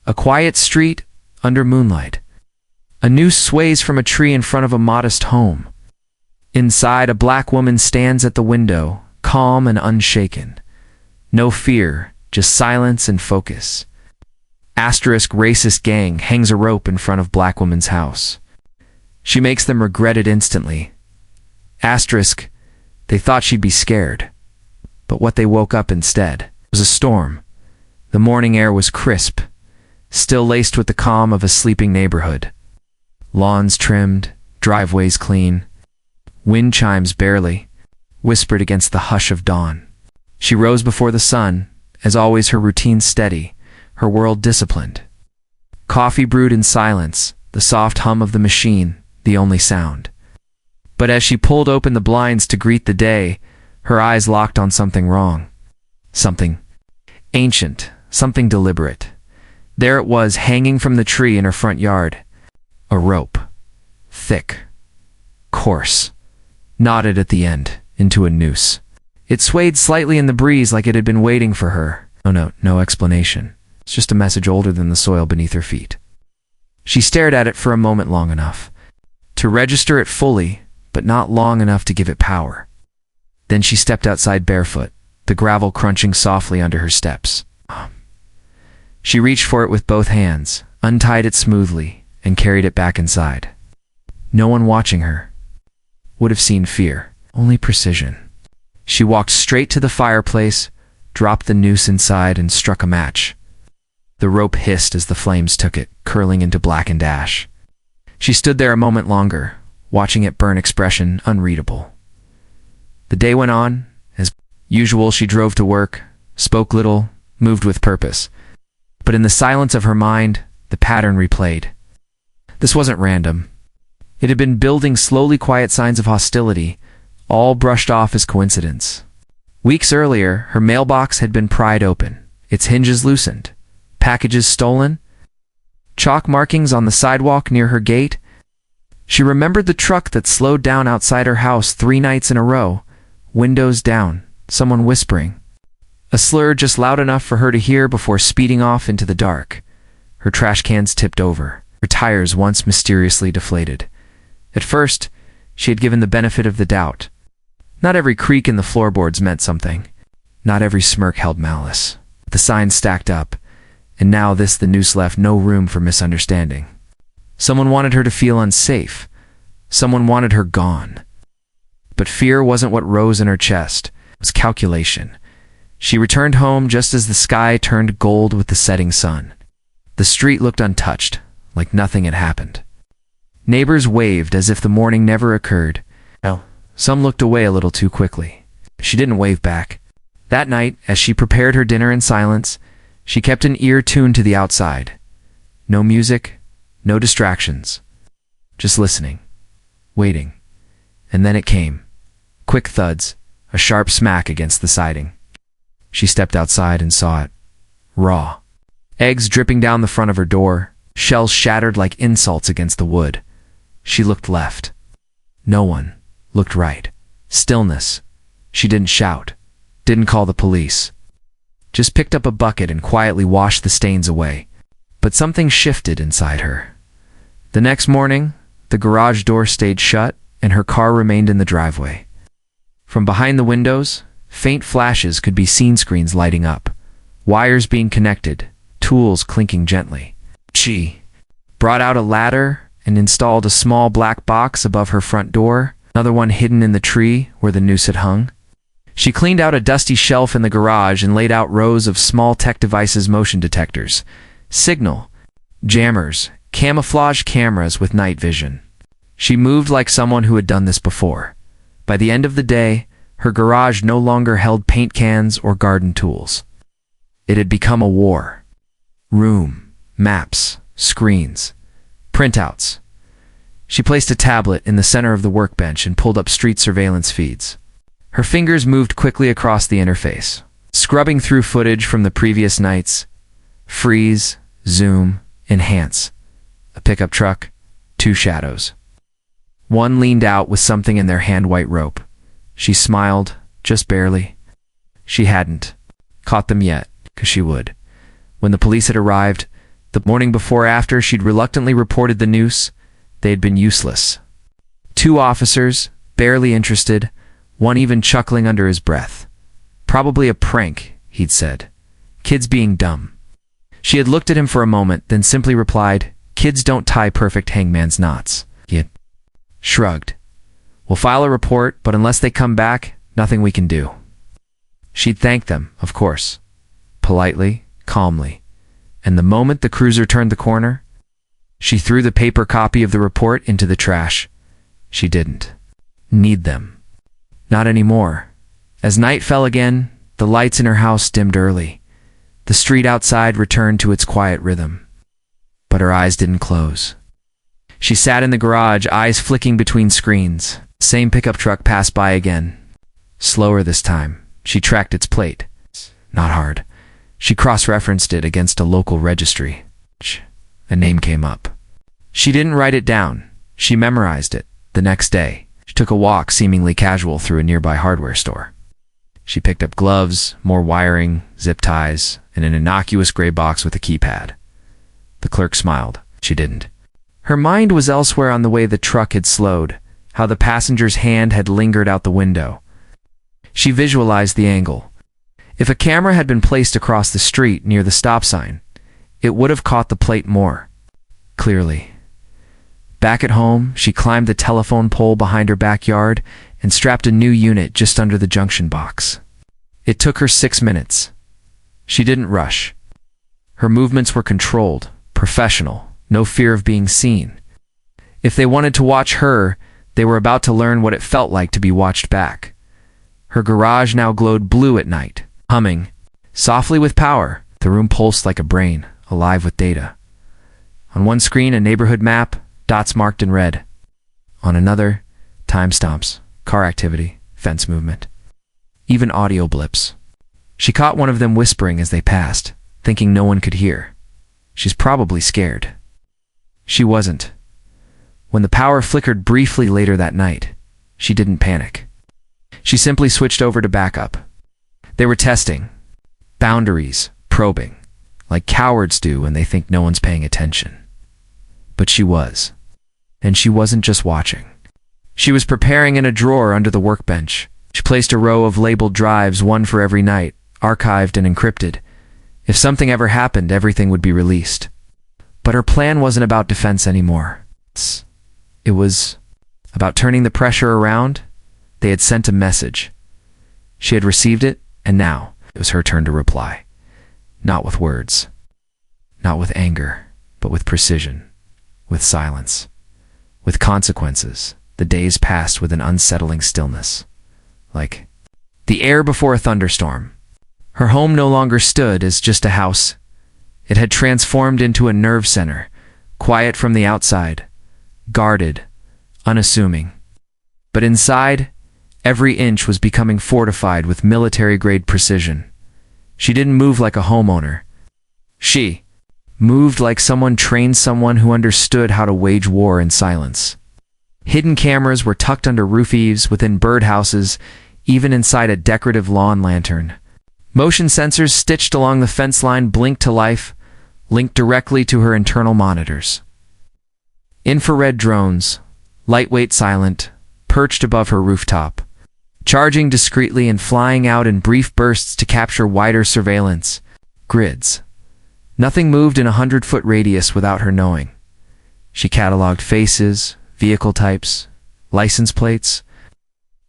A quiet street under moonlight. A noose sways from a tree in front of a modest home. Inside, a black woman stands at the window, calm and unshaken. No fear, just silence and focus. Asterisk racist gang hangs a rope in front of black woman's house. She makes them regret it instantly. Asterisk, they thought she'd be scared. But what they woke up instead was a storm. The morning air was crisp, still laced with the calm of a sleeping neighborhood. Lawns trimmed, driveways clean. Wind chimes barely whispered against the hush of dawn. She rose before the sun, as always her routine steady, her world disciplined. Coffee brewed in silence, the soft hum of the machine, the only sound. But as she pulled open the blinds to greet the day, her eyes locked on something wrong. Something ancient, something deliberate. There it was, hanging from the tree in her front yard. A rope. Thick. Coarse. Knotted at the end, into a noose. It swayed slightly in the breeze like it had been waiting for her. No explanation. It's just a message older than the soil beneath her feet. She stared at it for a moment long enough to register it fully, but not long enough to give it power. Then she stepped outside barefoot, the gravel crunching softly under her steps. She reached for it with both hands, untied it smoothly, and carried it back inside. No one watching her would have seen fear, only precision. She walked straight to the fireplace, dropped the noose inside, and struck a match. The rope hissed as the flames took it, curling into blackened ash. She stood there a moment longer, watching it burn, expression unreadable. The day went on. As usual, she drove to work, spoke little, moved with purpose. But in the silence of her mind, the pattern replayed. This wasn't random. It had been building slowly, quiet signs of hostility, all brushed off as coincidence. Weeks earlier, her mailbox had been pried open, its hinges loosened, packages stolen, chalk markings on the sidewalk near her gate. She remembered the truck that slowed down outside her house 3 nights in a row, windows down, someone whispering. A slur just loud enough for her to hear before speeding off into the dark. Her trash cans tipped over, her tires once mysteriously deflated. At first, she had given the benefit of the doubt. Not every creak in the floorboards meant something. Not every smirk held malice. The signs stacked up, and now the noose left no room for misunderstanding. Someone wanted her to feel unsafe. Someone wanted her gone. But fear wasn't what rose in her chest. It was calculation. She returned home just as the sky turned gold with the setting sun. The street looked untouched, like nothing had happened. Neighbors waved as if the morning never occurred. Some looked away a little too quickly. She didn't wave back. That night, as she prepared her dinner in silence, she kept an ear tuned to the outside. No music, no distractions. Just listening, waiting. And then it came. Quick thuds, a sharp smack against the siding. She stepped outside and saw it. Raw. Eggs dripping down the front of her door, shells shattered like insults against the wood. She looked left. No one. Looked right. Stillness. She didn't shout. Didn't call the police. Just picked up a bucket and quietly washed the stains away. But something shifted inside her. The next morning, the garage door stayed shut and her car remained in the driveway. From behind the windows, faint flashes could be seen, screens lighting up, wires being connected, tools clinking gently. She brought out a ladder and installed a small black box above her front door, another one hidden in the tree where the noose had hung. She cleaned out a dusty shelf in the garage and laid out rows of small tech devices, motion detectors, signal, jammers, camouflage cameras with night vision. She moved like someone who had done this before. By the end of the day, her garage no longer held paint cans or garden tools. It had become a war. Room, maps, screens, printouts. She placed a tablet in the center of the workbench and pulled up street surveillance feeds. Her fingers moved quickly across the interface, scrubbing through footage from the previous nights. Freeze, zoom, enhance. A pickup truck, 2 shadows. One leaned out with something in their hand, white rope. She smiled, just barely. She hadn't caught them yet, 'cause she would. When the police had arrived, The morning before after she'd reluctantly reported the news, they had been useless. 2 officers, barely interested, one even chuckling under his breath. Probably a prank, he'd said. Kids being dumb. She had looked at him for a moment, then simply replied, "Kids don't tie perfect hangman's knots." He had shrugged. "We'll file a report, but unless they come back, nothing we can do." She'd thanked them, of course. Politely, calmly. And the moment the cruiser turned the corner, she threw the paper copy of the report into the trash. She didn't need them. Not anymore. As night fell again, the lights in her house dimmed early. The street outside returned to its quiet rhythm. But her eyes didn't close. She sat in the garage, eyes flicking between screens. Same pickup truck passed by again. Slower this time. She tracked its plate. Not hard. She cross-referenced it against a local registry. A name came up. She didn't write it down. She memorized it. The next day, she took a walk, seemingly casual, through a nearby hardware store. She picked up gloves, more wiring, zip ties, and an innocuous gray box with a keypad. The clerk smiled. She didn't. Her mind was elsewhere, on the way the truck had slowed, how the passenger's hand had lingered out the window. She visualized the angle. If a camera had been placed across the street near the stop sign, it would have caught the plate more clearly. Back at home, she climbed the telephone pole behind her backyard and strapped a new unit just under the junction box. It took her 6 minutes. She didn't rush. Her movements were controlled, professional, no fear of being seen. If they wanted to watch her, they were about to learn what it felt like to be watched back. Her garage now glowed blue at night, humming. Softly with power, the room pulsed like a brain, alive with data. On one screen, a neighborhood map, dots marked in red. On another, timestamps, car activity, fence movement. Even audio blips. She caught one of them whispering as they passed, thinking no one could hear. She's probably scared. She wasn't. When the power flickered briefly later that night, she didn't panic. She simply switched over to backup. They were testing. Boundaries, probing, like cowards do when they think no one's paying attention. But she was. And she wasn't just watching. She was preparing in a drawer under the workbench. She placed a row of labeled drives, one for every night, archived and encrypted. If something ever happened, everything would be released. But her plan wasn't about defense anymore. It was about turning the pressure around. They had sent a message. She had received it, and now it was her turn to reply. Not with words. Not with anger, but with precision. With silence. With consequences. The days passed with an unsettling stillness. Like the air before a thunderstorm. Her home no longer stood as just a house. It had transformed into a nerve center, quiet from the outside, guarded, unassuming. But inside, every inch was becoming fortified with military-grade precision. She didn't move like a homeowner. She moved like someone trained someone who understood how to wage war in silence. Hidden cameras were tucked under roof eaves, within birdhouses, even inside a decorative lawn lantern. Motion sensors stitched along the fence line blinked to life, linked directly to her internal monitors. Infrared drones, lightweight, silent, perched above her rooftop, charging discreetly and flying out in brief bursts to capture wider surveillance grids. Nothing moved in a 100-foot radius without her knowing. She cataloged faces, vehicle types, license plates.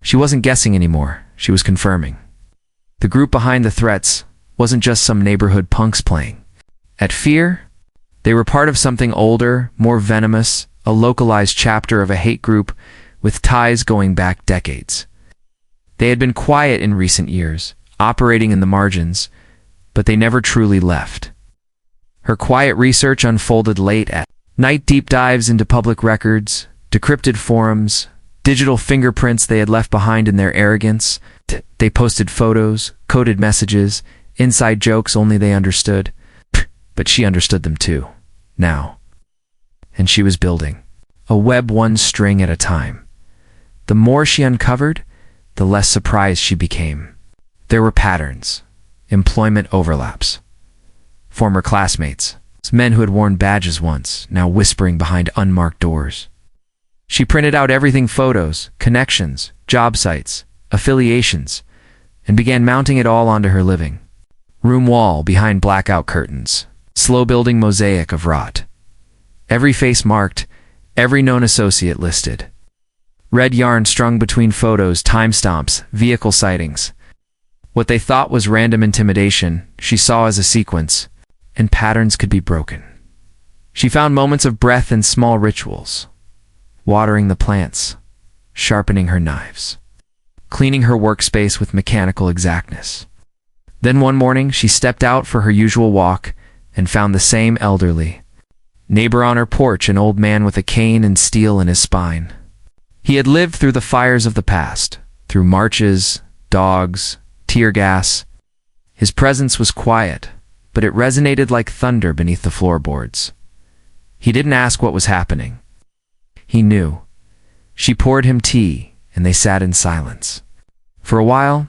She wasn't guessing anymore, she was confirming. The group behind the threats wasn't just some neighborhood punks playing. At Fear, they were part of something older, more venomous, a localized chapter of a hate group with ties going back decades. They had been quiet in recent years, operating in the margins, but they never truly left. Her quiet research unfolded late at night, deep dives into public records, decrypted forums, digital fingerprints they had left behind in their arrogance. They posted photos, coded messages, inside jokes only they understood. But she understood them too, now. And she was building a web, one string at a time. The more she uncovered, the less surprised she became. There were patterns, employment overlaps, former classmates, Men who had worn badges once, now whispering behind unmarked doors. She printed out everything: photos, connections, job sites, affiliations, and began mounting it all onto her living room wall behind blackout curtains. Slow-building mosaic of rot. Every face marked, every known associate listed. Red yarn strung between photos, timestamps, vehicle sightings. What they thought was random intimidation, she saw as a sequence, and patterns could be broken. She found moments of breath in small rituals. Watering the plants, sharpening her knives, cleaning her workspace with mechanical exactness. Then one morning, she stepped out for her usual walk and found the same elderly neighbor on her porch, an old man with a cane and steel in his spine. He had lived through the fires of the past, through marches, dogs, tear gas. His presence was quiet, but it resonated like thunder beneath the floorboards. He didn't ask what was happening. He knew. She poured him tea, and they sat in silence. For a while,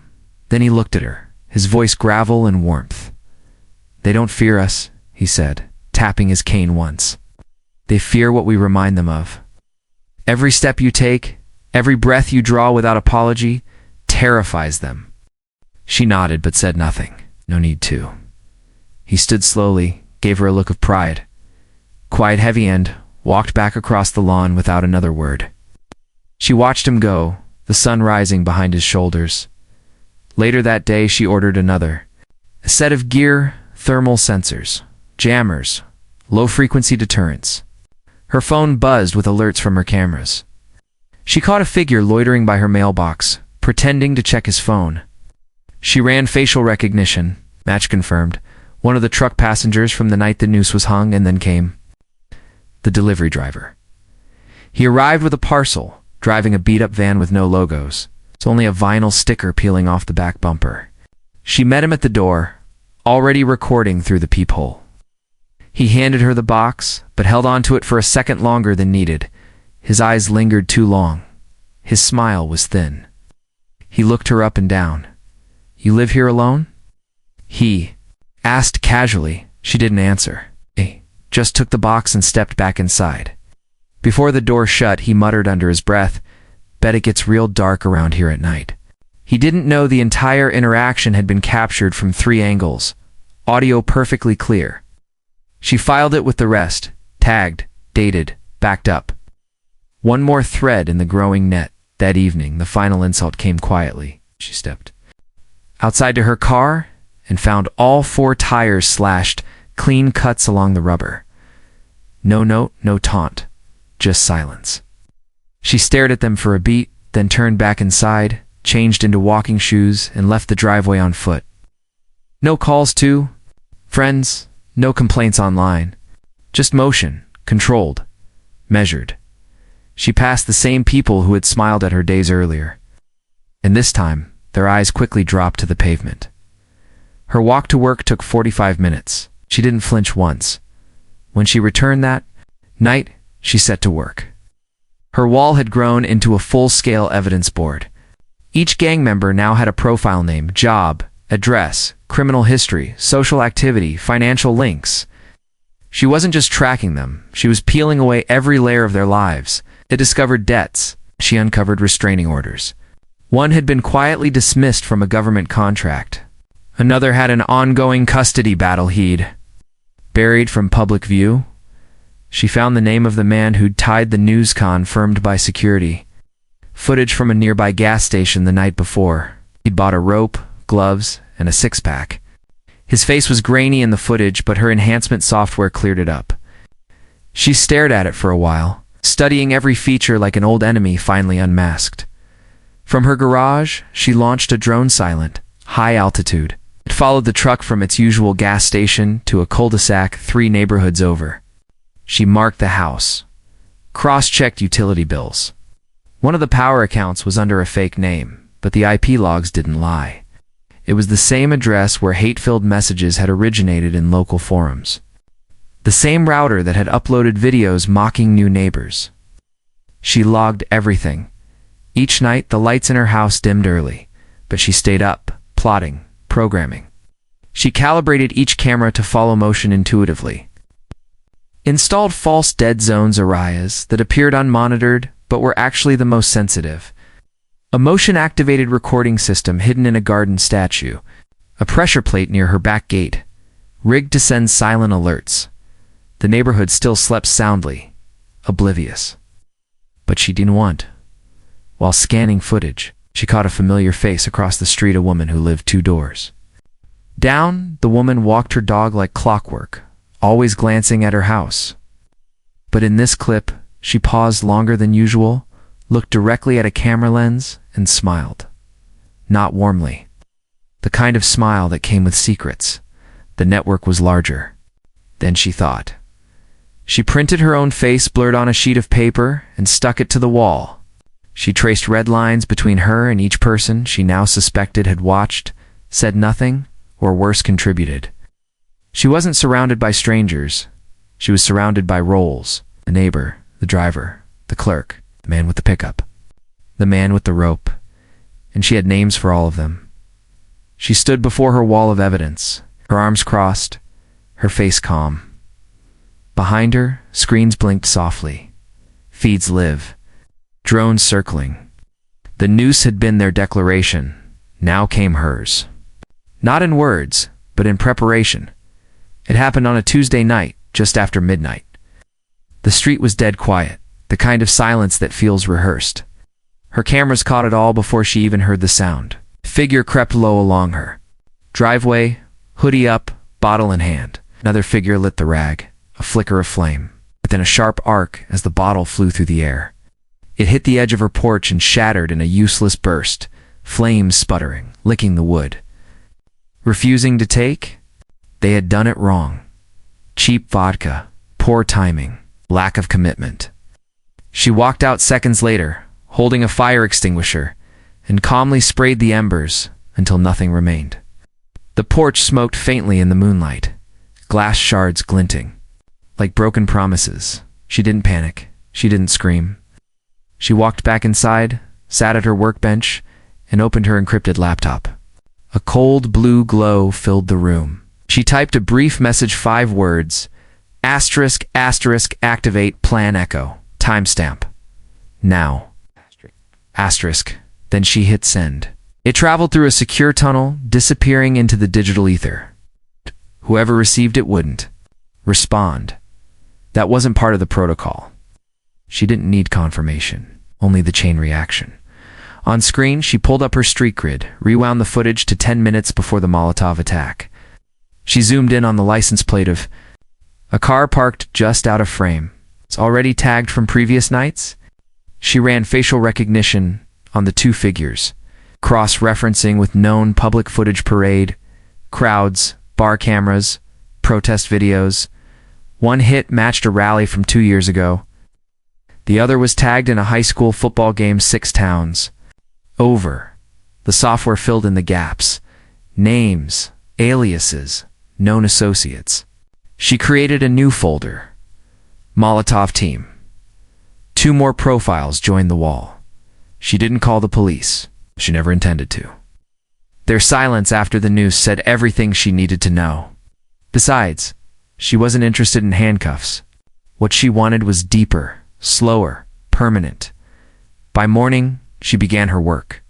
then he looked at her, his voice gravel and warmth. "They don't fear us," he said, tapping his cane once. "They fear what we remind them of. Every step you take, every breath you draw without apology, terrifies them." She nodded but said nothing. No need to. He stood slowly, gave her a look of pride. Quiet, heavy, and walked back across the lawn without another word. She watched him go, the sun rising behind his shoulders. Later that day, she ordered another. A set of gear, thermal sensors, jammers, low-frequency deterrents. Her phone buzzed with alerts from her cameras. She caught a figure loitering by her mailbox, pretending to check his phone. She ran facial recognition, match confirmed, one of the truck passengers from the night the noose was hung, and then came the delivery driver. He arrived with a parcel, driving a beat-up van with no logos. It's only a vinyl sticker peeling off the back bumper. She met him at the door, already recording through the peephole. He handed her the box, but held on to it for a second longer than needed. His eyes lingered too long. His smile was thin. He looked her up and down. "You live here alone?" He asked casually. She didn't answer. He just took the box and stepped back inside. Before the door shut, he muttered under his breath, "Bet it gets real dark around here at night." He didn't know the entire interaction had been captured from 3 angles, audio perfectly clear. She filed it with the rest, tagged, dated, backed up. One more thread in the growing net. That evening, the final insult came quietly. She stepped outside to her car and found all 4 tires slashed, clean cuts along the rubber. No note, no taunt, just silence. She stared at them for a beat, then turned back inside, changed into walking shoes, and left the driveway on foot. No calls to friends, no complaints online. Just motion, controlled, measured. She passed the same people who had smiled at her days earlier. And this time, their eyes quickly dropped to the pavement. Her walk to work took 45 minutes. She didn't flinch once. When she returned that night, she set to work. Her wall had grown into a full-scale evidence board. Each gang member now had a profile name, job, address, criminal history, social activity, financial links. She wasn't just tracking them, she was peeling away every layer of their lives. It discovered debts. She uncovered restraining orders. One had been quietly dismissed from a government contract. Another had an ongoing custody battle he'd buried from public view. She found the name of the man who'd tied the news confirmed by security. Footage from a nearby gas station the night before. He'd bought a rope, gloves, and a 6-pack. His face was grainy in the footage, but her enhancement software cleared it up. She stared at it for a while, studying every feature like an old enemy finally unmasked. From her garage, she launched a drone silent, high altitude. It followed the truck from its usual gas station to a cul-de-sac 3 neighborhoods over. She marked the house, cross-checked utility bills. One of the power accounts was under a fake name, but the IP logs didn't lie. It was the same address where hate-filled messages had originated in local forums. The same router that had uploaded videos mocking new neighbors. She logged everything. Each night, the lights in her house dimmed early, but she stayed up, plotting, programming. She calibrated each camera to follow motion intuitively. Installed false dead zones areas that appeared unmonitored but were actually the most sensitive. A motion-activated recording system hidden in a garden statue. A pressure plate near her back gate, rigged to send silent alerts. The neighborhood still slept soundly, oblivious. But she didn't want. While scanning footage, she caught a familiar face across the street, a woman who lived 2 doors down. The woman walked her dog like clockwork, always glancing at her house. But in this clip, she paused longer than usual, looked directly at a camera lens, and smiled. Not warmly. The kind of smile that came with secrets. The network was larger than she thought. She printed her own face blurred on a sheet of paper and stuck it to the wall. She traced red lines between her and each person she now suspected had watched, said nothing, or worse, contributed. She wasn't surrounded by strangers. She was surrounded by roles: the neighbor, the driver, the clerk, the man with the pickup, the man with the rope, and she had names for all of them. She stood before her wall of evidence, her arms crossed, her face calm. Behind her, screens blinked softly. Feeds live. Drones circling. The noose had been their declaration. Now came hers. Not in words, but in preparation. It happened on a Tuesday night, just after midnight. The street was dead quiet, the kind of silence that feels rehearsed. Her cameras caught it all before she even heard the sound. A figure crept low along her driveway, hoodie up, bottle in hand. Another figure lit the rag, a flicker of flame, but then a sharp arc as the bottle flew through the air. It hit the edge of her porch and shattered in a useless burst, flames sputtering, licking the wood. Refusing to take? They had done it wrong. Cheap vodka, poor timing, lack of commitment. She walked out seconds later, holding a fire extinguisher, and calmly sprayed the embers until nothing remained. The porch smoked faintly in the moonlight, glass shards glinting. Like broken promises. She didn't panic. She didn't scream. She walked back inside, sat at her workbench, and opened her encrypted laptop. A cold blue glow filled the room. She typed a brief message, 5 words, ****, activate plan echo, timestamp. Now. ***. Then she hit send. It traveled through a secure tunnel, disappearing into the digital ether. Whoever received it wouldn't respond. That wasn't part of the protocol. She didn't need confirmation, only the chain reaction. On screen, she pulled up her street grid, rewound the footage to 10 minutes before the Molotov attack. She zoomed in on the license plate of a car parked just out of frame. It's already tagged from previous nights. She ran facial recognition on the 2 figures, cross-referencing with known public footage: parade, crowds, bar cameras, protest videos. One hit matched a rally from 2 years ago. The other was tagged in a high school football game, 6 towns. Over. The software filled in the gaps. Names, aliases, known associates. She created a new folder. Molotov team. 2 more profiles joined the wall. She didn't call the police. She never intended to. Their silence after the news said everything she needed to know. Besides, she wasn't interested in handcuffs. What she wanted was deeper, slower, permanent. By morning, she began her work.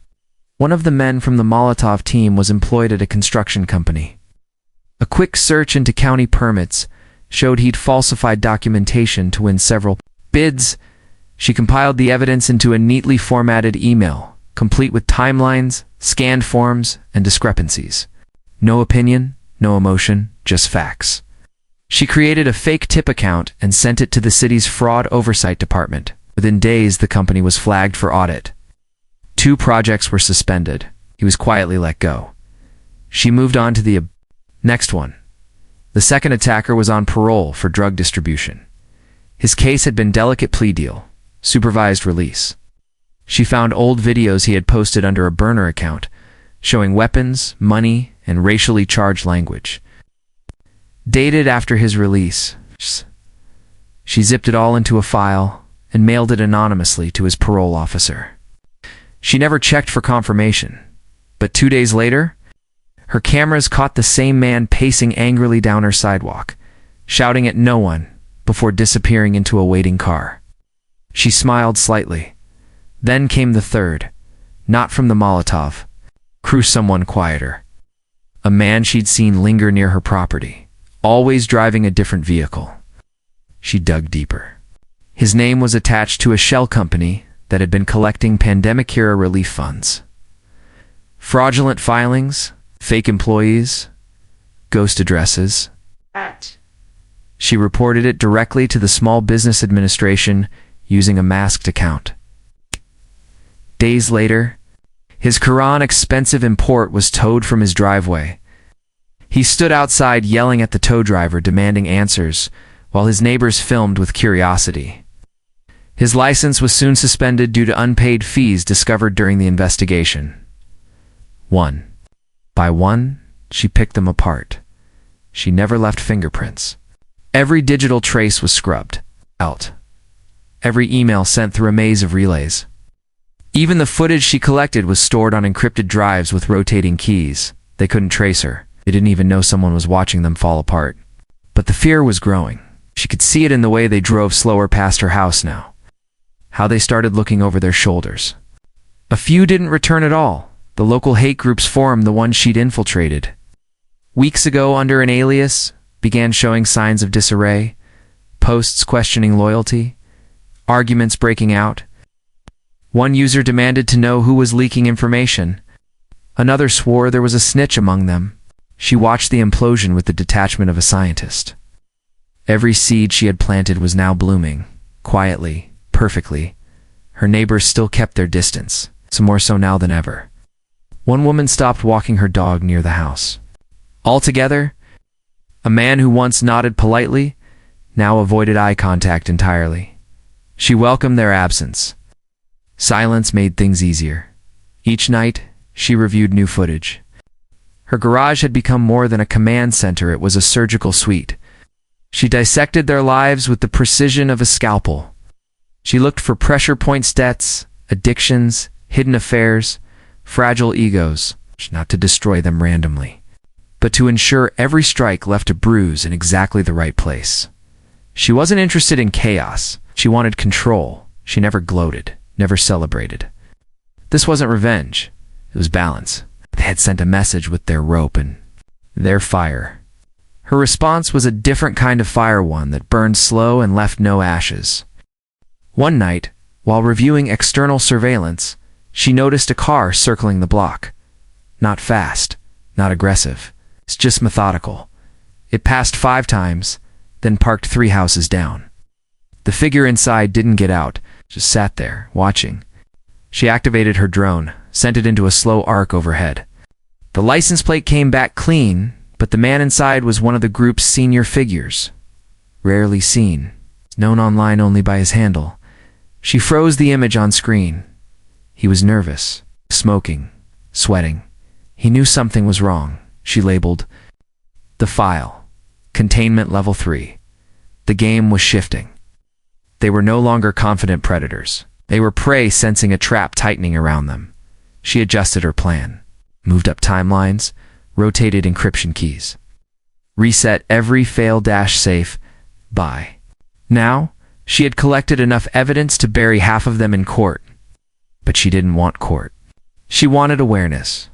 One of the men from the Molotov team was employed at a construction company. A quick search into county permits showed he'd falsified documentation to win several bids. She compiled the evidence into a neatly formatted email, complete with timelines, scanned forms, and discrepancies. No opinion, no emotion, just facts. She created a fake tip account and sent it to the city's fraud oversight department. Within days, the company was flagged for audit. 2 projects were suspended. He was quietly let go. She moved on to the next one. The second attacker was on parole for drug distribution. His case had been delicate plea deal, supervised release. She found old videos he had posted under a burner account, showing weapons, money, and racially charged language. Dated after his release. She zipped it all into a file and mailed it anonymously to his parole officer. She never checked for confirmation, but 2 days later, her cameras caught the same man pacing angrily down her sidewalk, shouting at no one, before disappearing into a waiting car. She smiled slightly. Then came the third, not from the Molotov. Crew someone quieter. A man she'd seen linger near her property, always driving a different vehicle. She dug deeper. His name was attached to a shell company that had been collecting pandemic-era relief funds. Fraudulent filings, fake employees, ghost addresses. She reported it directly to the Small Business Administration using a masked account. Days later, his Quran expensive import was towed from his driveway. He stood outside yelling at the tow driver, demanding answers, while his neighbors filmed with curiosity. His license was soon suspended due to unpaid fees discovered during the investigation. One by one, she picked them apart. She never left fingerprints. Every digital trace was scrubbed out. Every email sent through a maze of relays. Even the footage she collected was stored on encrypted drives with rotating keys. They couldn't trace her. They didn't even know someone was watching them fall apart. But the fear was growing. She could see it in the way they drove slower past her house now. How they started looking over their shoulders. A few didn't return at all. The local hate groups forum, the one she'd infiltrated weeks ago under an alias, began showing signs of disarray, posts questioning loyalty, arguments breaking out. One user demanded to know who was leaking information. Another swore there was a snitch among them. She watched the implosion with the detachment of a scientist. Every seed she had planted was now blooming, quietly, perfectly. Her neighbors still kept their distance, some more so now than ever. One woman stopped walking her dog near the house. Altogether, a man who once nodded politely now avoided eye contact entirely. She welcomed their absence. Silence made things easier. Each night, she reviewed new footage. Her garage had become more than a command center, it was a surgical suite. She dissected their lives with the precision of a scalpel. She looked for pressure point debts, addictions, hidden affairs, fragile egos, not to destroy them randomly, but to ensure every strike left a bruise in exactly the right place. She wasn't interested in chaos. She wanted control. She never gloated, never celebrated. This wasn't revenge. It was balance. They had sent a message with their rope and their fire. Her response was a different kind of fire, one that burned slow and left no ashes. One night, while reviewing external surveillance, she noticed a car circling the block. Not fast, not aggressive. It's just methodical. It passed 5 times, then parked 3 houses down. The figure inside didn't get out, just sat there, watching. She activated her drone, sent it into a slow arc overhead. The license plate came back clean, but the man inside was one of the group's senior figures. Rarely seen, known online only by his handle. She froze the image on screen. He was nervous, smoking, sweating. He knew something was wrong. She labeled the file, containment level 3. The game was shifting. They were no longer confident predators. They were prey sensing a trap tightening around them. She adjusted her plan, moved up timelines, rotated encryption keys, reset every fail-safe by. Now, she had collected enough evidence to bury half of them in court. But she didn't want court. She wanted awareness,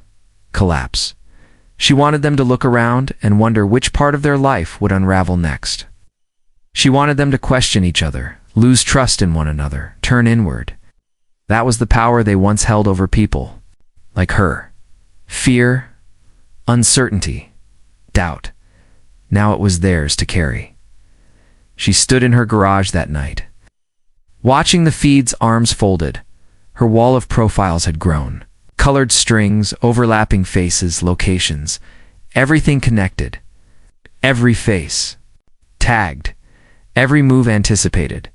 collapse. She wanted them to look around and wonder which part of their life would unravel next. She wanted them to question each other, lose trust in one another, turn inward. That was the power they once held over people, like her. Fear, uncertainty, doubt. Now it was theirs to carry. She stood in her garage that night, watching the feed's arms folded. Her wall of profiles had grown. Colored strings, overlapping faces, locations, everything connected. Every face tagged, every move anticipated.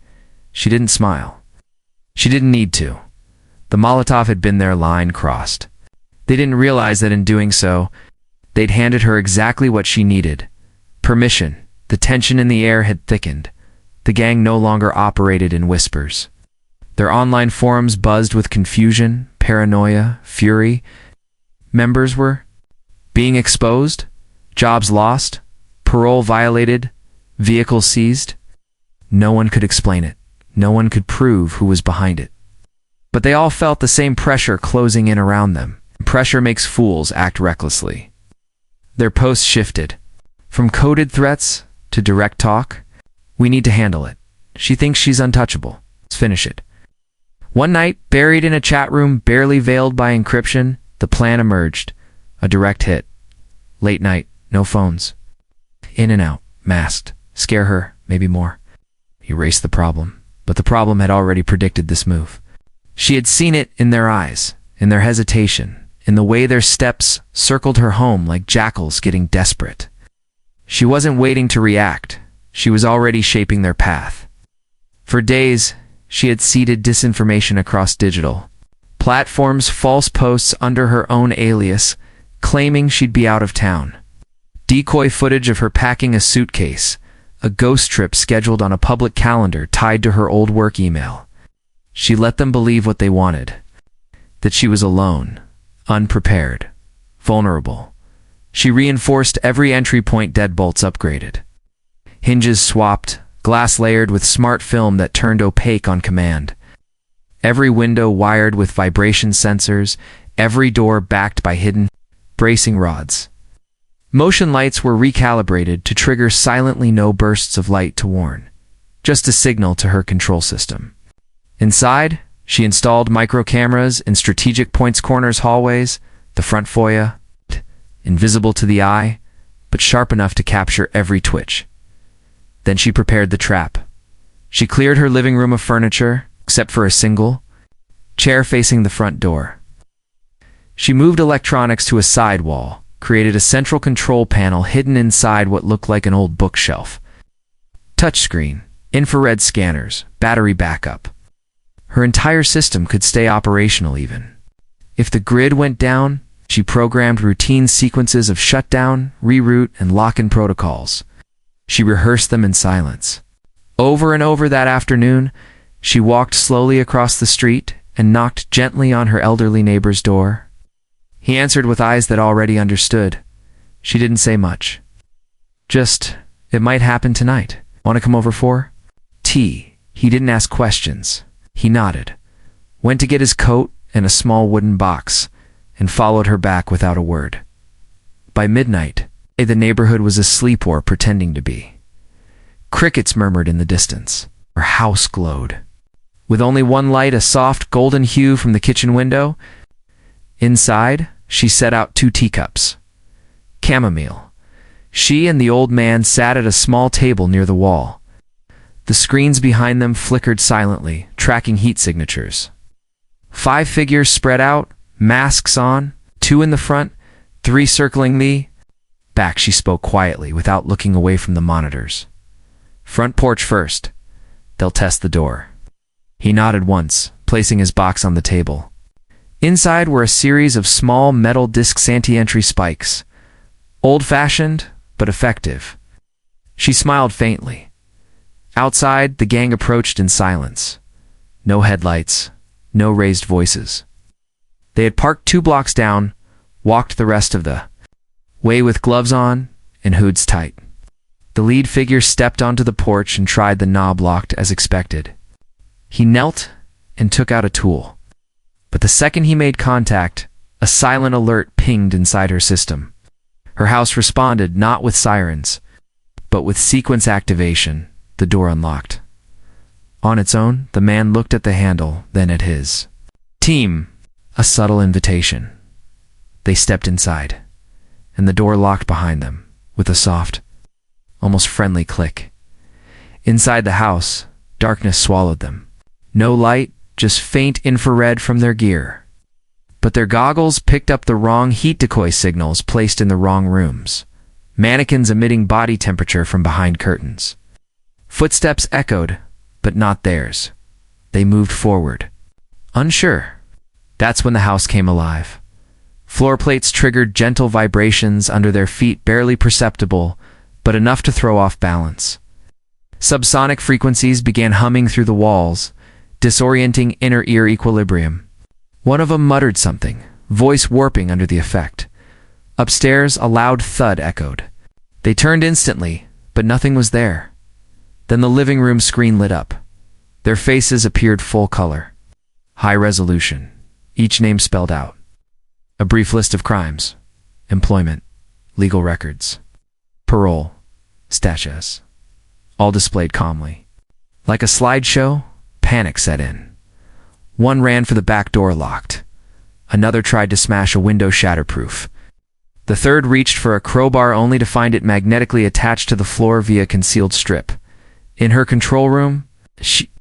She didn't smile. She didn't need to. The Molotov had been their line crossed. They didn't realize that in doing so, they'd handed her exactly what she needed. Permission. The tension in the air had thickened. The gang no longer operated in whispers. Their online forums buzzed with confusion, paranoia, fury. Members were being exposed, jobs lost, parole violated, vehicles seized. No one could explain it. No one could prove who was behind it. But they all felt the same pressure closing in around them. Pressure makes fools act recklessly. Their posts shifted. From coded threats to direct talk. We need to handle it. She thinks she's untouchable. Let's finish it. One night, buried in a chat room barely veiled by encryption, the plan emerged. A direct hit. Late night, no phones. In and out, masked. Scare her, maybe more. Erase the problem. But the problem had already predicted this move. She had seen it in their eyes, in their hesitation, in the way their steps circled her home like jackals getting desperate. She wasn't waiting to react. She was already shaping their path. For days, she had seeded disinformation across digital platforms, false posts under her own alias, claiming she'd be out of town. Decoy footage of her packing a suitcase, a ghost trip scheduled on a public calendar tied to her old work email. She let them believe what they wanted, that she was alone, unprepared, vulnerable. She reinforced every entry point, deadbolts upgraded. Hinges swapped, glass layered with smart film that turned opaque on command. Every window wired with vibration sensors, every door backed by hidden bracing rods. Motion lights were recalibrated to trigger silently no bursts of light to warn, just a signal to her control system. Inside, she installed micro cameras in strategic points, corners, hallways, the front foyer, invisible to the eye, but sharp enough to capture every twitch. Then she prepared the trap. She cleared her living room of furniture, except for a single chair facing the front door. She moved electronics to a side wall, created a central control panel hidden inside what looked like an old bookshelf. Touchscreen, infrared scanners, battery backup. Her entire system could stay operational even. If the grid went down, she programmed routine sequences of shutdown, reroute, and lock-in protocols. She rehearsed them in silence. Over and over that afternoon, she walked slowly across the street and knocked gently on her elderly neighbor's door. He answered with eyes that already understood. She didn't say much. Just, "It might happen tonight. Want to come over for tea?" He didn't ask questions. He nodded, went to get his coat and a small wooden box, and followed her back without a word. By midnight, the neighborhood was asleep or pretending to be. Crickets murmured in the distance. Her house glowed. With only one light, a soft golden hue from the kitchen window. Inside, she set out 2 teacups. Chamomile. She and the old man sat at a small table near the wall. The screens behind them flickered silently, tracking heat signatures. 5 figures spread out, masks on, 2 in the front, 3 circling the back. She spoke quietly, without looking away from the monitors. "Front porch first. They'll test the door." He nodded once, placing his box on the table. Inside were a series of small metal discs, anti-entry spikes. Old-fashioned, but effective. She smiled faintly. Outside, the gang approached in silence. No headlights, no raised voices. They had parked 2 blocks down, walked the rest of the way with gloves on and hoods tight. The lead figure stepped onto the porch and tried the knob locked as expected. He knelt and took out a tool. But the second he made contact, a silent alert pinged inside her system. Her house responded not with sirens, but with sequence activation. The door unlocked. On its own, the man looked at the handle, then at his team. A subtle invitation. They stepped inside, and the door locked behind them, with a soft, almost friendly click. Inside the house, darkness swallowed them. No light, just faint infrared from their gear. But their goggles picked up the wrong heat decoy signals placed in the wrong rooms. Mannequins emitting body temperature from behind curtains. Footsteps echoed, but not theirs. They moved forward. Unsure. That's when the house came alive. Floor plates triggered gentle vibrations under their feet, barely perceptible, but enough to throw off balance. Subsonic frequencies began humming through the walls, disorienting inner ear equilibrium. One of them muttered something, voice warping under the effect. Upstairs, a loud thud echoed. They turned instantly, but nothing was there. Then the living room screen lit up. Their faces appeared full color. High resolution. Each name spelled out. A brief list of crimes. Employment. Legal records. Parole. Status. All displayed calmly. Like a slideshow, panic set in. One ran for the back door locked. Another tried to smash a window shatterproof. The third reached for a crowbar only to find it magnetically attached to the floor via concealed strip. In her control room, she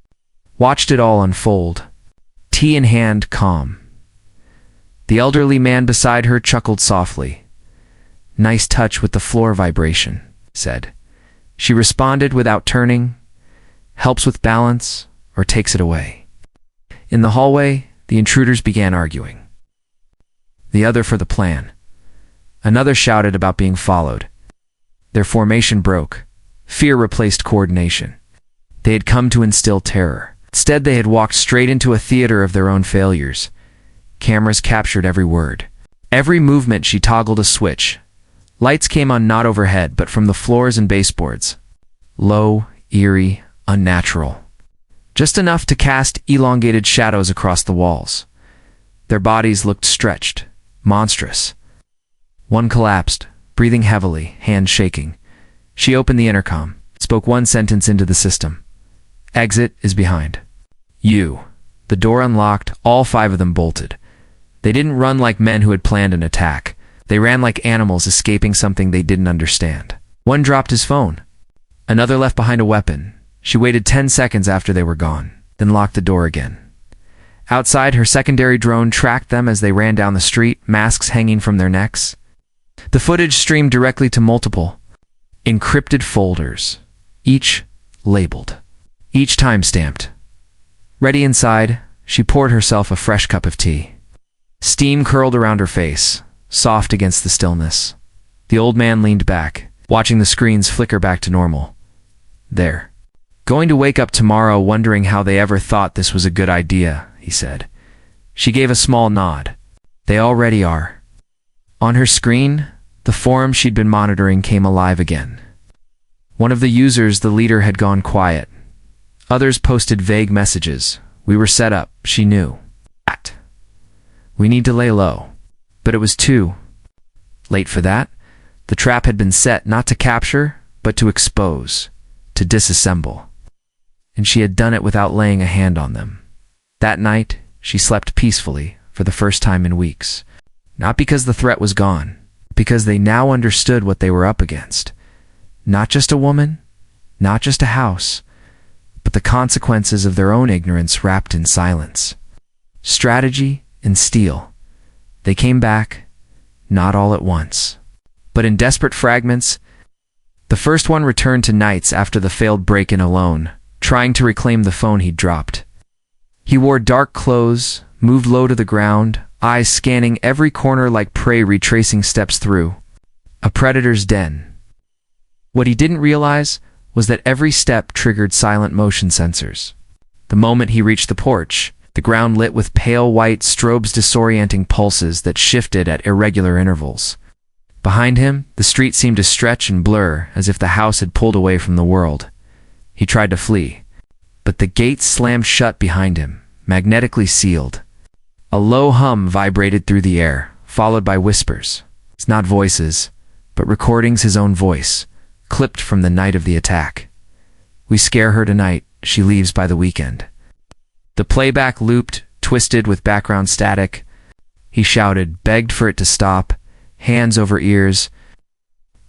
watched it all unfold, tea in hand, calm. The elderly man beside her chuckled softly. "Nice touch with the floor vibration," said. She responded without turning. "Helps with balance or takes it away." In the hallway, the intruders began arguing. The other for the plan. Another shouted about being followed. Their formation broke. Fear replaced coordination. They had come to instill terror. Instead, they had walked straight into a theater of their own failures. Cameras captured every word. Every movement she toggled a switch. Lights came on not overhead, but from the floors and baseboards. Low, eerie, unnatural. Just enough to cast elongated shadows across the walls. Their bodies looked stretched, monstrous. One collapsed, breathing heavily, hands shaking. She opened the intercom, spoke one sentence into the system. "Exit is behind. You." The door unlocked, all 5 of them bolted. They didn't run like men who had planned an attack. They ran like animals escaping something they didn't understand. One dropped his phone. Another left behind a weapon. She waited 10 seconds after they were gone, then locked the door again. Outside, her secondary drone tracked them as they ran down the street, masks hanging from their necks. The footage streamed directly to multiple encrypted folders, each labeled, each time-stamped. Ready inside, she poured herself a fresh cup of tea. Steam curled around her face, soft against the stillness. The old man leaned back, watching the screens flicker back to normal. "They're going to wake up tomorrow wondering how they ever thought this was a good idea," he said. She gave a small nod. "They already are." On her screen, the forum she'd been monitoring came alive again. One of the users, the leader, had gone quiet. Others posted vague messages. "We were set up," she knew. "We need to lay low." But it was too late for that. The trap had been set not to capture, but to expose, to disassemble. And she had done it without laying a hand on them. That night, she slept peacefully for the first time in weeks. Not because the threat was gone, because they now understood what they were up against. Not just a woman, not just a house, but the consequences of their own ignorance wrapped in silence. Strategy and steel. They came back, not all at once, but in desperate fragments. The first one returned to nights after the failed break-in alone, trying to reclaim the phone he'd dropped. He wore dark clothes, moved low to the ground, eyes scanning every corner like prey retracing steps through a predator's den. What he didn't realize was that every step triggered silent motion sensors. The moment he reached the porch, the ground lit with pale white strobes, disorienting pulses that shifted at irregular intervals. Behind him, the street seemed to stretch and blur as if the house had pulled away from the world. He tried to flee, but the gate slammed shut behind him, magnetically sealed. A low hum vibrated through the air, followed by whispers. It's not voices, but recordings, his own voice, clipped from the night of the attack. "We scare her tonight, she leaves by the weekend." The playback looped, twisted with background static. He shouted, begged for it to stop, hands over ears.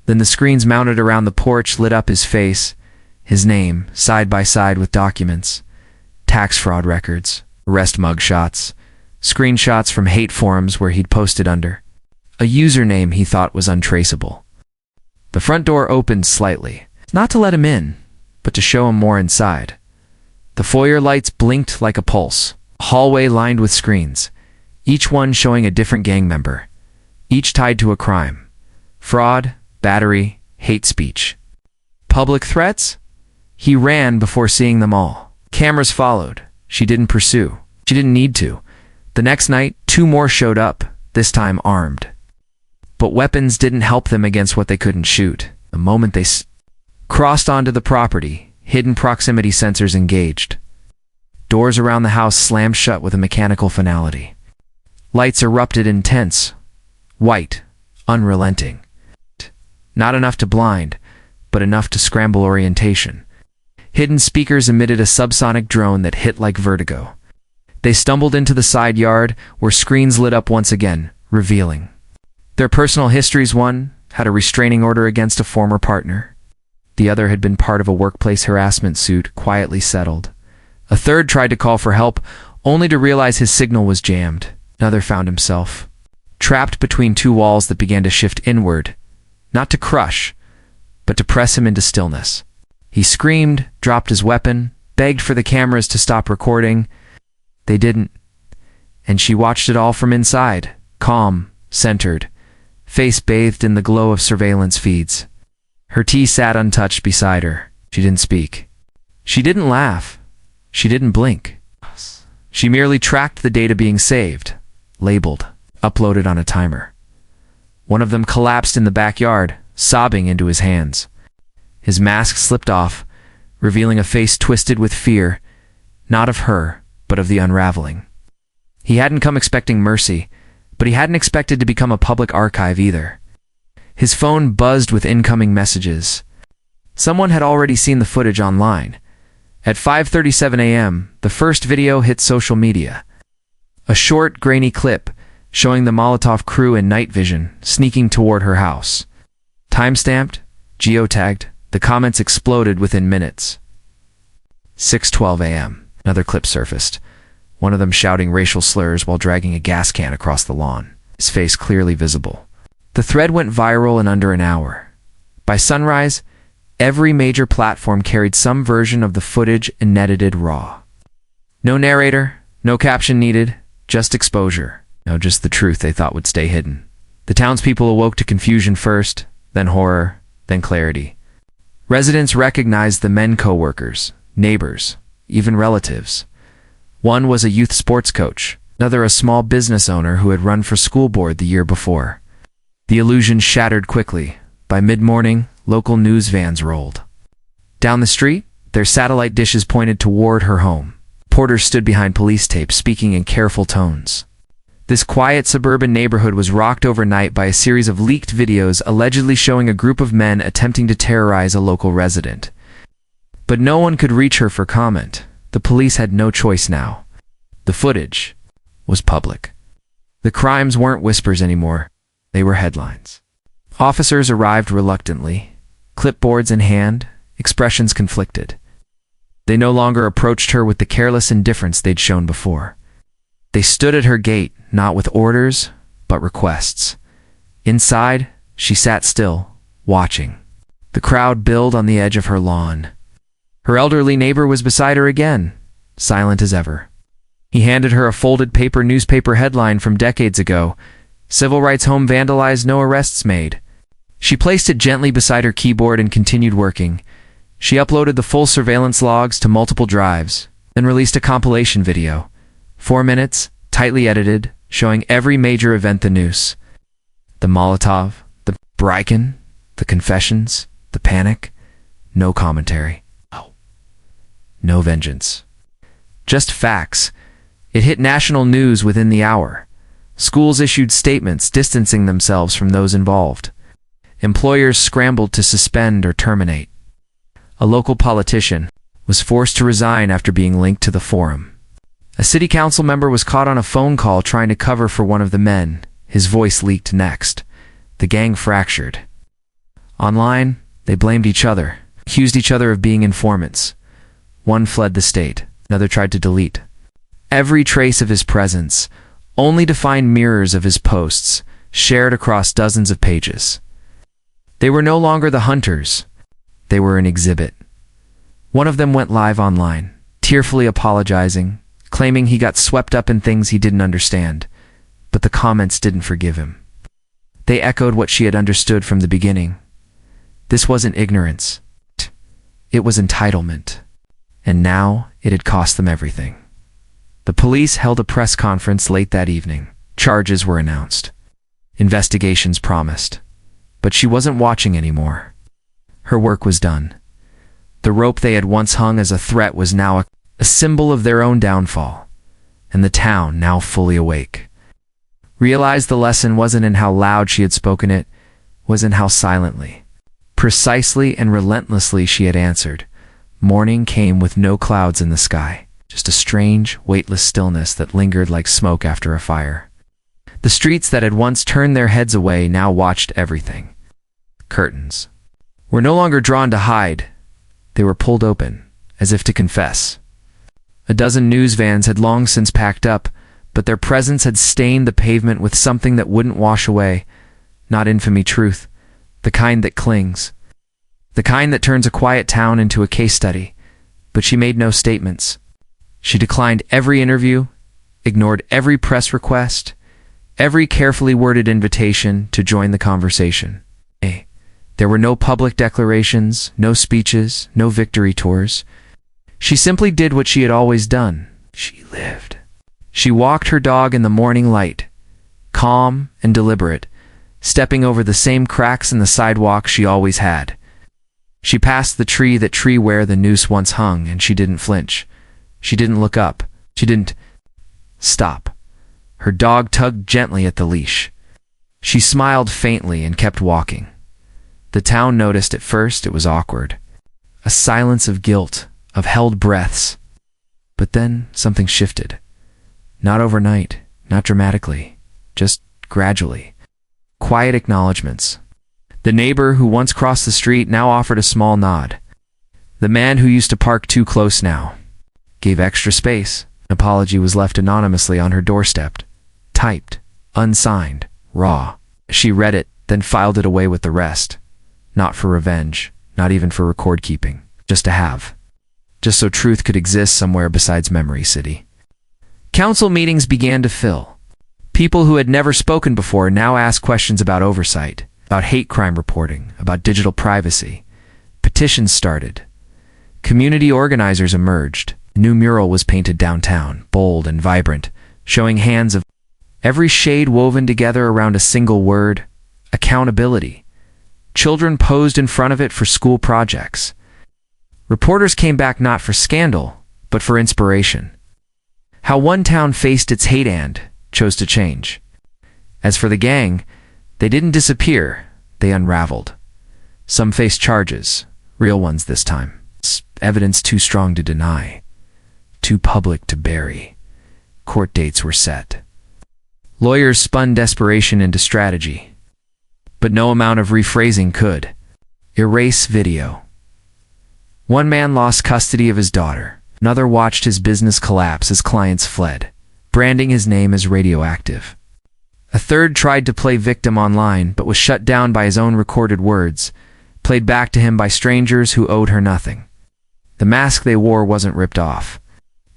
Then the screens mounted around the porch lit up his face, his name, side by side with documents, tax fraud records, arrest mugshots, screenshots from hate forums where he'd posted under a username he thought was untraceable. The front door opened slightly, not to let him in, but to show him more inside. The foyer lights blinked like a pulse, a hallway lined with screens, each one showing a different gang member, each tied to a crime. Fraud, battery, hate speech. Public threats? He ran before seeing them all. Cameras followed. She didn't pursue. She didn't need to. The next night, 2 more showed up, this time armed. But weapons didn't help them against what they couldn't shoot. The moment they crossed onto the property, hidden proximity sensors engaged. Doors around the house slammed shut with a mechanical finality. Lights erupted intense, white, unrelenting. Not enough to blind, but enough to scramble orientation. Hidden speakers emitted a subsonic drone that hit like vertigo. They stumbled into the side yard, where screens lit up once again, revealing their personal histories. One had a restraining order against a former partner. The other had been part of a workplace harassment suit, quietly settled. A third tried to call for help, only to realize his signal was jammed. Another found himself trapped between two walls that began to shift inward, not to crush, but to press him into stillness. He screamed, dropped his weapon, begged for the cameras to stop recording. They didn't, and she watched it all from inside, calm, centered, face bathed in the glow of surveillance feeds. Her tea sat untouched beside her. She didn't speak. She didn't laugh. She didn't blink. She merely tracked the data being saved, labeled, uploaded on a timer. One of them collapsed in the backyard, sobbing into his hands. His mask slipped off, revealing a face twisted with fear, not of her, but of the unraveling. He hadn't come expecting mercy, but he hadn't expected to become a public archive either. His phone buzzed with incoming messages. Someone had already seen the footage online. At 5:37 a.m., the first video hit social media. A short, grainy clip showing the Molotov crew in night vision sneaking toward her house. Timestamped, geotagged, the comments exploded within minutes. 6:12 a.m. Another clip surfaced, one of them shouting racial slurs while dragging a gas can across the lawn, his face clearly visible. The thread went viral in under an hour. By sunrise, every major platform carried some version of the footage unedited raw. No narrator, no caption needed, just exposure. No, just the truth they thought would stay hidden. The townspeople awoke to confusion first, then horror, then clarity. Residents recognized the men co-workers, neighbors, even relatives. One was a youth sports coach, another a small business owner who had run for school board the year before. The illusion shattered quickly. By mid-morning, local news vans rolled. Down the street, their satellite dishes pointed toward her home. Porters stood behind police tape, speaking in careful tones. This quiet suburban neighborhood was rocked overnight by a series of leaked videos allegedly showing a group of men attempting to terrorize a local resident. But no one could reach her for comment. The police had no choice now. The footage was public. The crimes weren't whispers anymore. They were headlines. Officers arrived reluctantly, clipboards in hand, expressions conflicted. They no longer approached her with the careless indifference they'd shown before. They stood at her gate, not with orders, but requests. Inside, she sat still, watching. The crowd built on the edge of her lawn. Her elderly neighbor was beside her again, silent as ever. He handed her a folded paper newspaper headline from decades ago. Civil rights home vandalized, no arrests made. She placed it gently beside her keyboard and continued working. She uploaded the full surveillance logs to multiple drives, then released a compilation video. 4 minutes, tightly edited, showing every major event: the noose, the Molotov, the break-in, the confessions, the panic. No commentary. No vengeance. Just facts. It hit national news within the hour. Schools issued statements distancing themselves from those involved. Employers scrambled to suspend or terminate. A local politician was forced to resign after being linked to the forum. A city council member was caught on a phone call trying to cover for one of the men. His voice leaked next. The gang fractured. Online, they blamed each other, accused each other of being informants. One fled the state, another tried to delete every trace of his presence, only to find mirrors of his posts, shared across dozens of pages. They were no longer the hunters. They were an exhibit. One of them went live online, tearfully apologizing, claiming he got swept up in things he didn't understand, but the comments didn't forgive him. They echoed what she had understood from the beginning. This wasn't ignorance. It was entitlement. And now it had cost them everything. The police held a press conference late that evening. Charges were announced. Investigations promised. But she wasn't watching anymore. Her work was done. The rope they had once hung as a threat was now a symbol of their own downfall, and the town, now fully awake, realized the lesson wasn't in how loud she had spoken it, was in how silently, precisely and relentlessly she had answered. Morning came with no clouds in the sky, just a strange, weightless stillness that lingered like smoke after a fire. The streets that had once turned their heads away now watched everything. Curtains were no longer drawn to hide. They were pulled open, as if to confess. A dozen news vans had long since packed up, but their presence had stained the pavement with something that wouldn't wash away. Not infamy, truth, the kind that clings, the kind that turns a quiet town into a case study. But she made no statements. She declined every interview, ignored every press request, every carefully worded invitation to join the conversation. There were no public declarations, no speeches, no victory tours. She simply did what she had always done. She lived. She walked her dog in the morning light, calm and deliberate, stepping over the same cracks in the sidewalk she always had. She passed the tree where the noose once hung, and she didn't flinch. She didn't look up. She didn't stop. Her dog tugged gently at the leash. She smiled faintly and kept walking. The town noticed at first it was awkward. A silence of guilt, of held breaths. But then something shifted. Not overnight, not dramatically, just gradually. Quiet acknowledgments. The neighbor who once crossed the street now offered a small nod. The man who used to park too close now gave extra space. An apology was left anonymously on her doorstep, typed, unsigned, raw. She read it, then filed it away with the rest. Not for revenge, not even for record keeping, just to have. Just so truth could exist somewhere besides Memory City. Council meetings began to fill. People who had never spoken before now asked questions about oversight, about hate crime reporting, about digital privacy. Petitions started. Community organizers emerged. A new mural was painted downtown, bold and vibrant, showing hands of every shade woven together around a single word: accountability. Children posed in front of it for school projects. Reporters came back not for scandal, but for inspiration. How one town faced its hate and chose to change. As for the gang, they didn't disappear, they unraveled. Some faced charges, real ones this time. Evidence too strong to deny, too public to bury. Court dates were set. Lawyers spun desperation into strategy. But no amount of rephrasing could erase video. One man lost custody of his daughter. Another watched his business collapse as clients fled, branding his name as radioactive. A third tried to play victim online, but was shut down by his own recorded words, played back to him by strangers who owed her nothing. The mask they wore wasn't ripped off.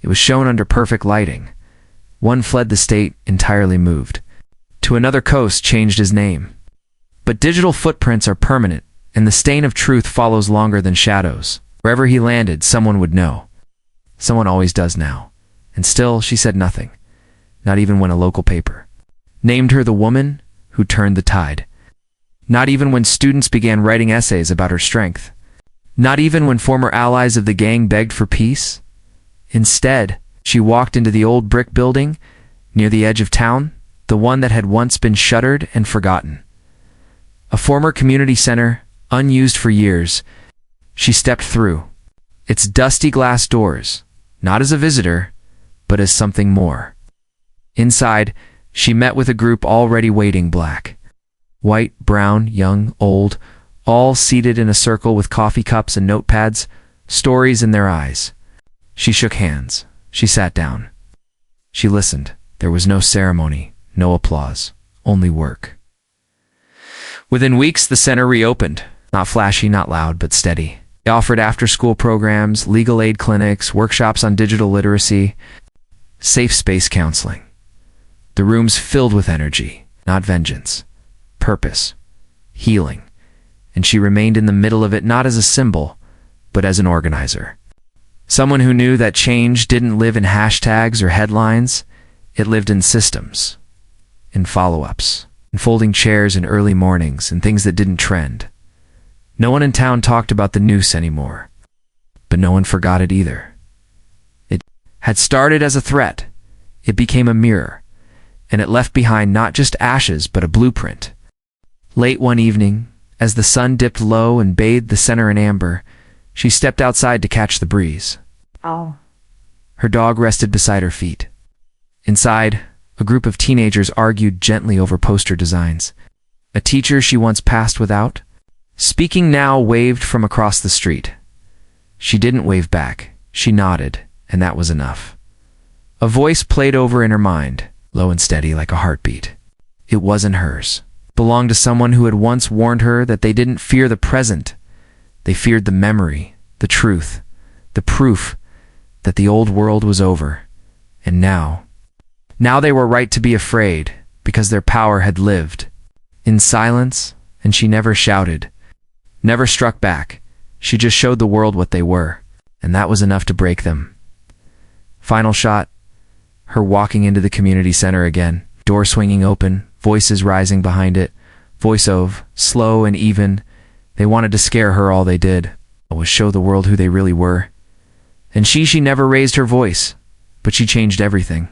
It was shown under perfect lighting. One fled the state, entirely moved. To another coast, changed his name. But digital footprints are permanent, and the stain of truth follows longer than shadows. Wherever he landed, someone would know. Someone always does now. And still, she said nothing. Not even when a local paper named her the woman who turned the tide. Not even when students began writing essays about her strength. Not even when former allies of the gang begged for peace. Instead, she walked into the old brick building near the edge of town, the one that had once been shuttered and forgotten. A former community center, unused for years. She stepped through its dusty glass doors, not as a visitor, but as something more. Inside, she met with a group already waiting, black, white, brown, young, old, all seated in a circle with coffee cups and notepads, stories in their eyes. She shook hands. She sat down. She listened. There was no ceremony, no applause, only work. Within weeks, the center reopened. Not flashy, not loud, but steady. They offered after-school programs, legal aid clinics, workshops on digital literacy, safe space counseling. The rooms filled with energy, not vengeance, purpose, healing. And she remained in the middle of it not as a symbol, but as an organizer. Someone who knew that change didn't live in hashtags or headlines. It lived in systems, in follow-ups, in folding chairs in early mornings, and things that didn't trend. No one in town talked about the noose anymore. but no one forgot it either. It had started as a threat. It became a mirror, and it left behind not just ashes but a blueprint. Late one evening, as the sun dipped low and bathed the center in amber, she stepped outside to catch the breeze. Oh. Her dog rested beside her feet. Inside, a group of teenagers argued gently over poster designs. A teacher she once passed without, speaking now, waved from across the street. She didn't wave back. She nodded, and that was enough. A voice played over in her mind, low and steady like a heartbeat. It wasn't hers. It belonged to someone who had once warned her that they didn't fear the present. They feared the memory, the truth, the proof that the old world was over. And now they were right to be afraid, because their power had lived. In silence, and she never shouted, never struck back. She just showed the world what they were, and that was enough to break them. Final shot, her walking into the community center again, door swinging open, voices rising behind it, voiceover, slow and even. They wanted to scare her. All they did was show the world who they really were. And she never raised her voice, but she changed everything.